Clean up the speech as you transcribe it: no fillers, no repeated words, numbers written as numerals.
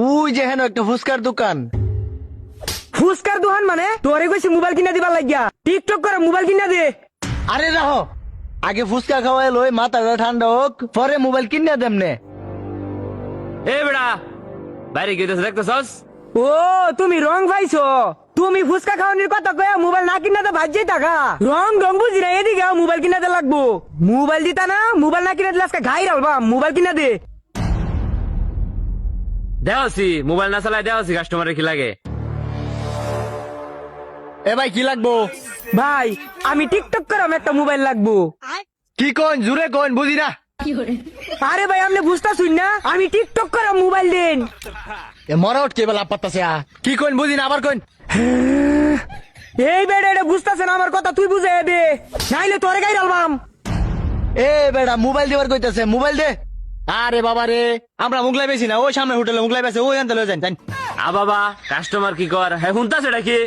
ওই যে হেন একটা ফুচকার দোকান। ফুসকার দোকান মানে তোরে কইছি মোবাইল কিনা দিবার লাগিয়া টিকটক করে মোবাইল কিনা দে। আরে রাহো, আগে ফুচকা খাওয়াই লই, মাথাটা ঠান্ডা হোক, পরে মোবাইল কিনে দেমনে। এ বেড়া বাইরে গিয়ে দেখতেছস? ও তুমি রং পাইছো, তুমি ফুচকা খাওয়ানির কথা কয়া মোবাইল না কিনা তো ভাজ্যই টাকা রং রং বুঝি না, এদিকে মোবাইল কিনা দে লাগবো। মোবাইল দিতা না, মোবাইল না কিনা দিলে আজকে ঘাই রালবা, মোবাইল কিনা দে। দেওয়াছি মোবাইল না চালাই দেওয়াছি কাস্টমারের কি লাগে। এ ভাই কি লাগবো? ভাই আমি টিকটক করাম, একটা মোবাইল লাগবো। কি কোন জুড়ে কোন বুঝি না। আরে ভাই আপনি বুঝতেছুন না, আমি টিকটক করাম, মোবাইল দেন। এ মরা উঠকে বেলা পাত্তাছে কি কোন বুঝি না, আবার কোন। এই বেড়ে এটা বুঝতেছে না আমার কথা, তুই বুঝে দে নাইলে তোরে গাই রালবাম। এ বেড়া মোবাইল দেবার কইতাছে, মোবাইল দে। আরে বাবা রে, আমরা মুগলাই বেশি না, ওই সামনে হোটেলে মুগলাই বেছে, ওই আনতে লয়ে যান। আ বাবা কাস্টমার কি কর, হ্যাঁ শুনতাছে এটা কি?